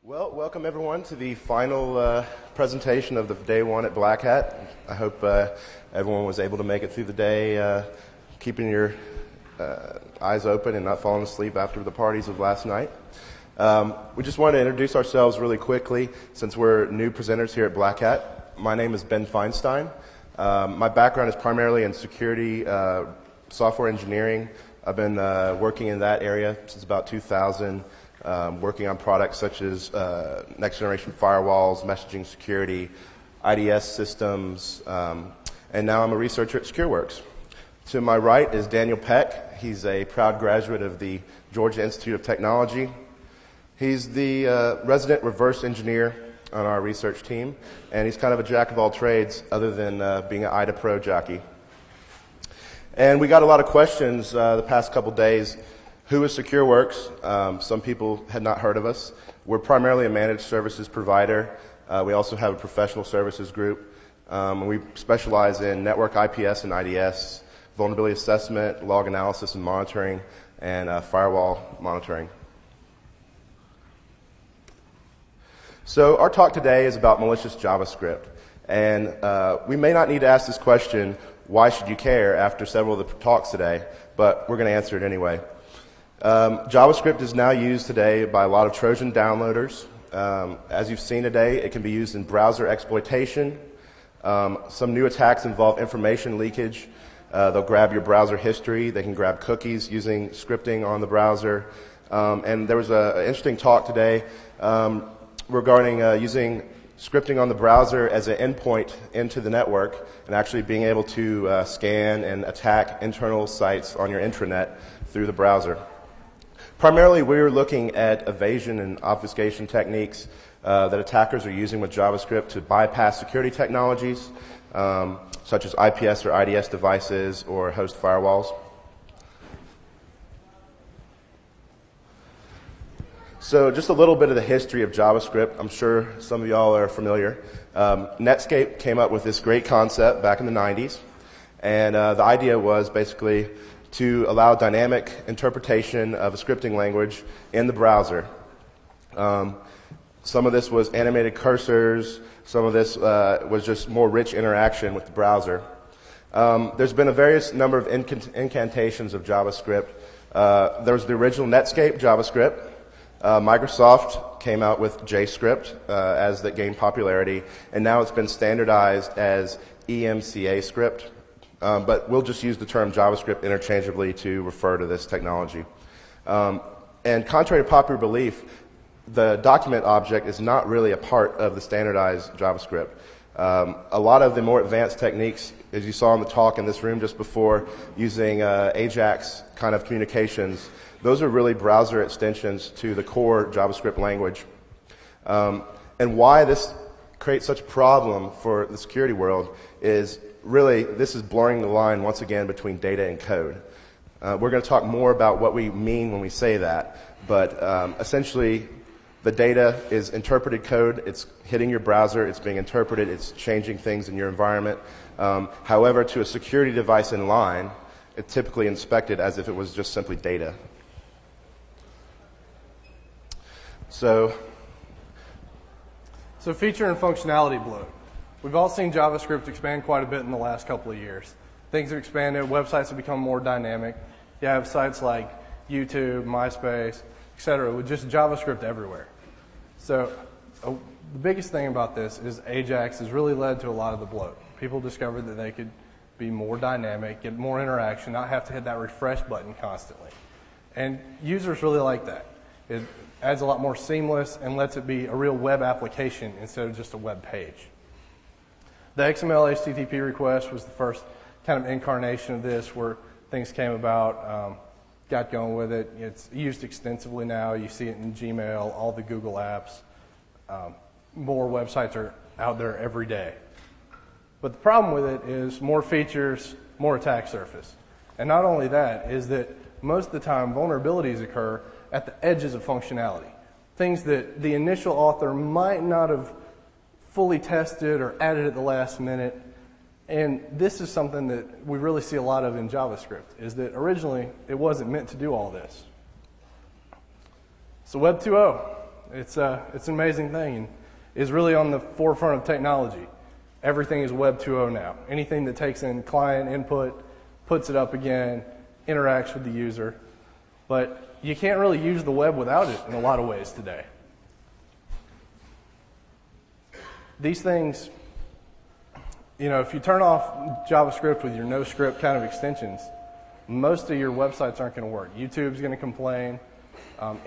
Well, welcome everyone to the final presentation of the day one at BlackHat. I hope everyone was able to make it through the day, keeping your eyes open and not falling asleep after the parties of last night. We just wanted to introduce ourselves really quickly since we're new presenters here at BlackHat. My name is Ben Feinstein. My background is primarily in security, software engineering. I've been working in that area since about 2000. Working on products such as next generation firewalls, messaging security, IDS systems, and now I'm a researcher at SecureWorks. To my right is Daniel Peck. He's a proud graduate of the Georgia Institute of Technology. He's the resident reverse engineer on our research team, and he's kind of a jack of all trades other than being an IDA Pro jockey. And we got a lot of questions the past couple days. Who is SecureWorks? Some people had not heard of us. We're primarily a managed services provider. We also have a professional services group. We specialize in network IPS and IDS, vulnerability assessment, log analysis and monitoring, and firewall monitoring. So our talk today is about malicious JavaScript. And we may not need to ask this question, why should you care, after several of the talks today, but we're going to answer it anyway. JavaScript is now used today by a lot of Trojan downloaders. As you've seen today, it can be used in browser exploitation. Some new attacks involve information leakage. They'll grab your browser history. They can grab cookies using scripting on the browser. And there was an interesting talk today regarding using scripting on the browser as an endpoint into the network and actually being able to scan and attack internal sites on your intranet through the browser. Primarily, we're looking at evasion and obfuscation techniques that attackers are using with JavaScript to bypass security technologies, such as IPS or IDS devices or host firewalls. So just a little bit of the history of JavaScript. I'm sure some of y'all are familiar. Netscape came up with this great concept back in the 90s. And the idea was basically to allow dynamic interpretation of a scripting language in the browser. Some of this was animated cursors. Some of this was just more rich interaction with the browser. There's been a various number of incantations of JavaScript. There was the original Netscape JavaScript. Microsoft came out with JScript as that gained popularity, and now it's been standardized as EMCA script. But we'll just use the term JavaScript interchangeably to refer to this technology. And contrary to popular belief, the document object is not really a part of the standardized JavaScript. A lot of the more advanced techniques, as you saw in the talk in this room just before, using AJAX kind of communications, those are really browser extensions to the core JavaScript language. And why this creates such a problem for the security world is really, this is blurring the line once again between data and code. We're going to talk more about what we mean when we say that, but essentially the data is interpreted code. It's hitting your browser. It's being interpreted. It's changing things in your environment. However, to a security device in line, it's typically inspected as if it was just simply data. So feature and functionality bloat. We've all seen JavaScript expand quite a bit in the last couple of years. Things have expanded, websites have become more dynamic. You have sites like YouTube, MySpace, etc., with just JavaScript everywhere. So the biggest thing about this is AJAX has really led to a lot of the bloat. People discovered that they could be more dynamic, get more interaction, not have to hit that refresh button constantly. And users really like that. It adds a lot more seamless and lets it be a real web application instead of just a web page. The XML HTTP request was the first kind of incarnation of this where things came about, got going with it. It's used extensively now. You see it in Gmail, all the Google apps. More websites are out there every day. But the problem with it is more features, more attack surface. And not only that, is that most of the time vulnerabilities occur at the edges of functionality. Things that the initial author might not have fully tested or added at the last minute. And this is something that we really see a lot of in JavaScript, is that originally it wasn't meant to do all this. So Web 2.0, It's an amazing thing, and is really on the forefront of technology. Everything is Web 2.0 now. Anything that takes in client input, puts it up again, interacts with the user. But you can't really use the web without it in a lot of ways today. These things, if you turn off JavaScript with your no script kind of extensions, most of your websites aren't going to work. YouTube's going to complain.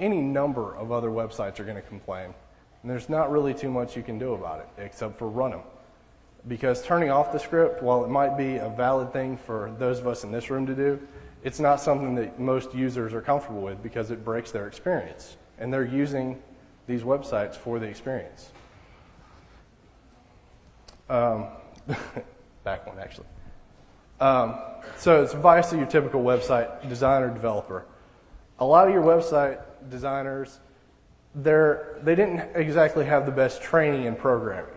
Any number of other websites are going to complain. And there's not really too much you can do about it except for run them. Because turning off the script, while it might be a valid thing for those of us in this room to do, it's not something that most users are comfortable with because it breaks their experience. And they're using these websites for the experience. Back one, actually. So it's advice to your typical website designer, developer. A lot of your website designers, they didn't exactly have the best training in programming.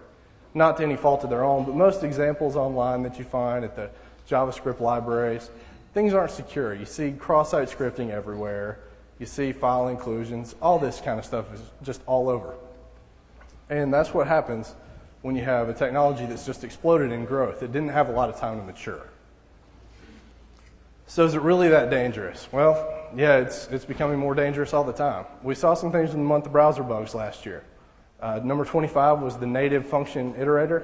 Not to any fault of their own, but most examples online that you find at the JavaScript libraries, things aren't secure. You see cross-site scripting everywhere. You see file inclusions. All this kind of stuff is just all over. And that's what happens when you have a technology that's just exploded in growth. It didn't have a lot of time to mature. So is it really that dangerous? Well, yeah, it's becoming more dangerous all the time. We saw some things in the month of browser bugs last year. Number 25 was the native function iterator,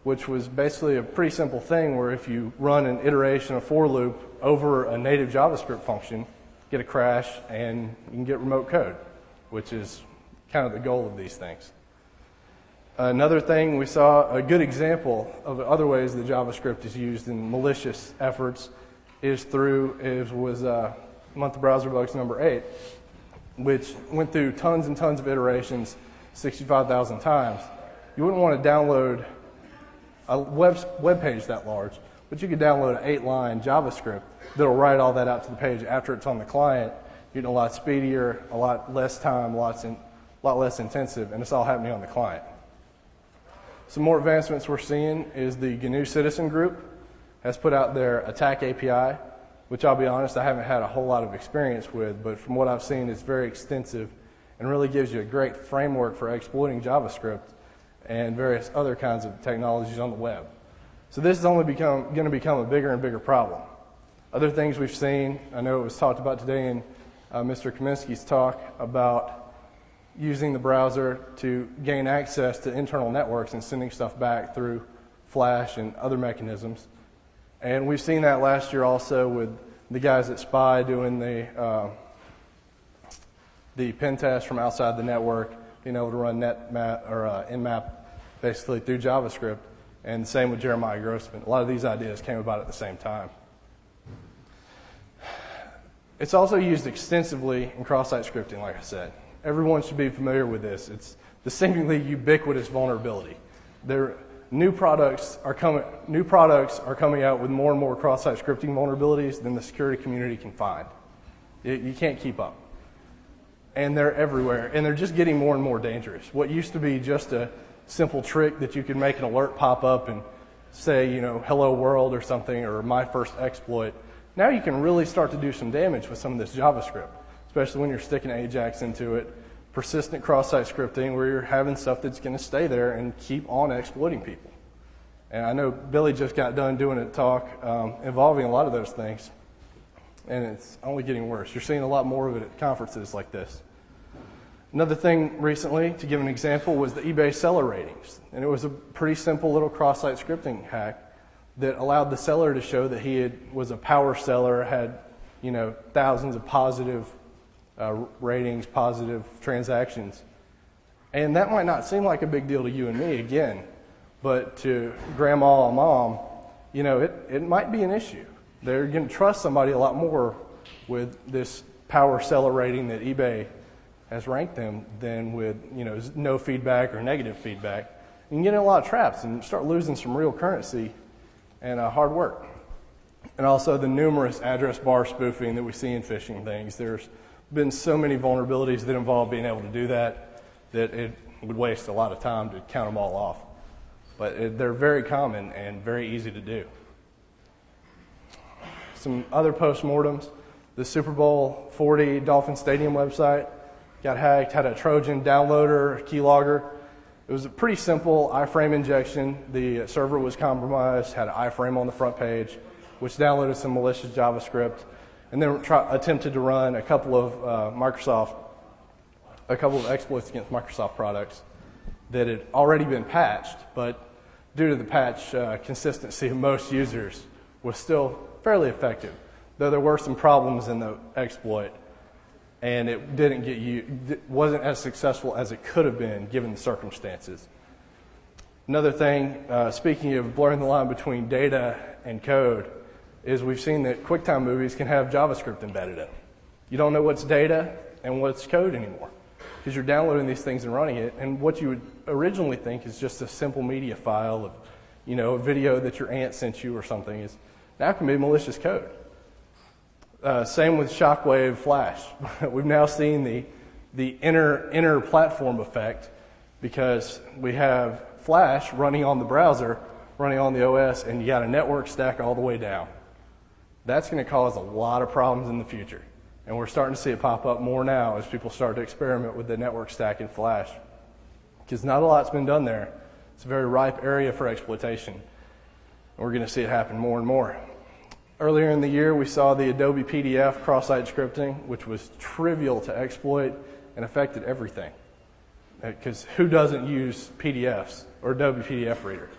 which was basically a pretty simple thing where if you run an iteration, a for loop, over a native JavaScript function, get a crash, and you can get remote code, which is kind of the goal of these things. Another thing, we saw a good example of other ways that JavaScript is used in malicious efforts was month of browser bugs number 8, which went through tons and tons of iterations, 65,000 times. You wouldn't want to download a web page that large, but you could download an 8-line JavaScript that'll write all that out to the page after it's on the client. You're getting a lot speedier, a lot less time, a lot less intensive, and it's all happening on the client. Some more advancements we're seeing is the GNU Citizen Group has put out their attack API, which I'll be honest, I haven't had a whole lot of experience with, but from what I've seen, it's very extensive and really gives you a great framework for exploiting JavaScript and various other kinds of technologies on the web. So this is only going to become a bigger and bigger problem. Other things we've seen, I know it was talked about today in Mr. Kaminsky's talk about using the browser to gain access to internal networks and sending stuff back through Flash and other mechanisms. And we've seen that last year also with the guys at SPY doing the pen test from outside the network, being able to run Nmap basically through JavaScript, and the same with Jeremiah Grossman. A lot of these ideas came about at the same time. It's also used extensively in cross-site scripting, like I said. Everyone should be familiar with this. It's the seemingly ubiquitous vulnerability. New products are coming out with more and more cross-site scripting vulnerabilities than the security community can find. You can't keep up. And they're everywhere, and they're just getting more and more dangerous. What used to be just a simple trick that you could make an alert pop up and say, hello world or something, or my first exploit, now you can really start to do some damage with some of this JavaScript, especially when you're sticking Ajax into it. Persistent cross-site scripting where you're having stuff that's going to stay there and keep on exploiting people. And I know Billy just got done doing a talk involving a lot of those things, and it's only getting worse. You're seeing a lot more of it at conferences like this. Another thing recently, to give an example, was the eBay seller ratings. And it was a pretty simple little cross-site scripting hack that allowed the seller to show that he was a power seller, had thousands of positive ratings, positive transactions. And that might not seem like a big deal to you and me, again, but to grandma or mom, it might be an issue. They're going to trust somebody a lot more with this power seller rating that eBay has ranked them than with no feedback or negative feedback. You can get in a lot of traps and start losing some real currency and hard work. And also the numerous address bar spoofing that we see in phishing things. There's been so many vulnerabilities that involve being able to do that it would waste a lot of time to count them all off. But they're very common and very easy to do. Some other postmortems. The Super Bowl 40 Dolphin Stadium website got hacked, had a Trojan downloader, keylogger. It was a pretty simple iframe injection. The server was compromised, had an iframe on the front page, which downloaded some malicious JavaScript, and then attempted to run a couple of exploits against Microsoft products that had already been patched, but due to the patch consistency of most users, was still fairly effective, though there were some problems in the exploit, and it wasn't as successful as it could have been given the circumstances. Another thing, speaking of blurring the line between data and code, is we've seen that QuickTime movies can have JavaScript embedded in them. You don't know what's data and what's code anymore, because you're downloading these things and running it, and what you would originally think is just a simple media file of, a video that your aunt sent you or something, is now can be malicious code. Same with Shockwave Flash. We've now seen the inner platform effect, because we have Flash running on the browser, running on the OS, and you got a network stack all the way down. That's going to cause a lot of problems in the future. And we're starting to see it pop up more now as people start to experiment with the network stack in Flash, because not a lot's been done there. It's a very ripe area for exploitation. And we're going to see it happen more and more. Earlier in the year, we saw the Adobe PDF cross-site scripting, which was trivial to exploit and affected everything. Because who doesn't use PDFs or Adobe PDF Reader?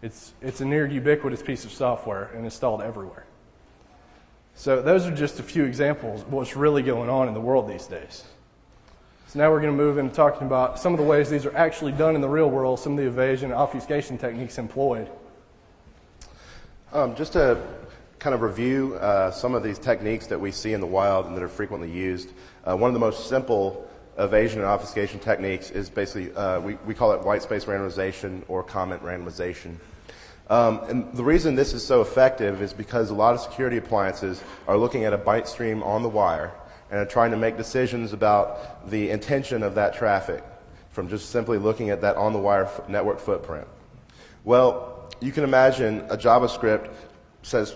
It's a near ubiquitous piece of software and installed everywhere. So those are just a few examples of what's really going on in the world these days. So now we're going to move into talking about some of the ways these are actually done in the real world, some of the evasion and obfuscation techniques employed. Just to kind of review some of these techniques that we see in the wild and that are frequently used, one of the most simple evasion and obfuscation techniques is basically, we call it white space randomization or comment randomization. And the reason this is so effective is because a lot of security appliances are looking at a byte stream on the wire and are trying to make decisions about the intention of that traffic from just simply looking at that on-the-wire network footprint. Well, you can imagine a JavaScript says,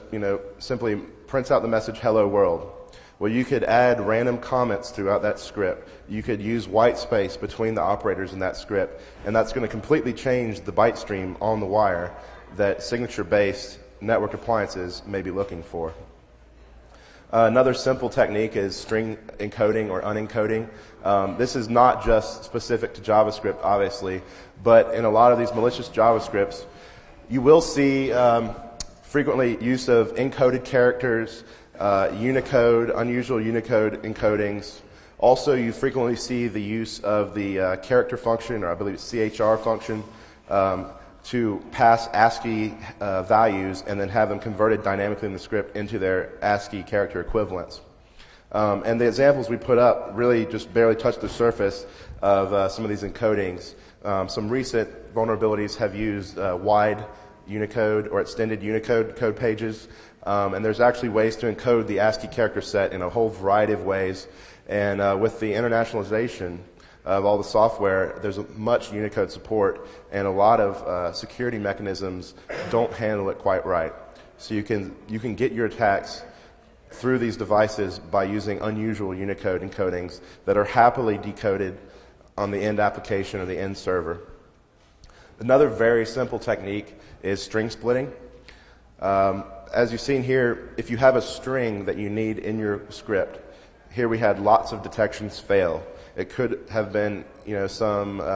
simply prints out the message, hello world. Well, you could add random comments throughout that script. You could use white space between the operators in that script, and that's going to completely change the byte stream on the wire that signature-based network appliances may be looking for. Another simple technique is string encoding or unencoding. This is not just specific to JavaScript, obviously, but in a lot of these malicious JavaScripts, you will see frequently use of encoded characters, Unicode, unusual Unicode encodings. Also, you frequently see the use of the character function, or I believe it's CHR function, to pass ASCII values and then have them converted dynamically in the script into their ASCII character equivalents. And the examples we put up really just barely touch the surface of some of these encodings. Some recent vulnerabilities have used wide Unicode or extended Unicode code pages, and there's actually ways to encode the ASCII character set in a whole variety of ways. And with the internationalization of all the software, there's much Unicode support, and a lot of security mechanisms don't handle it quite right. So you can get your attacks through these devices by using unusual Unicode encodings that are happily decoded on the end application or the end server. Another very simple technique is string splitting. As you've seen here, if you have a string that you need in your script, here we had lots of detections fail. It could have been, some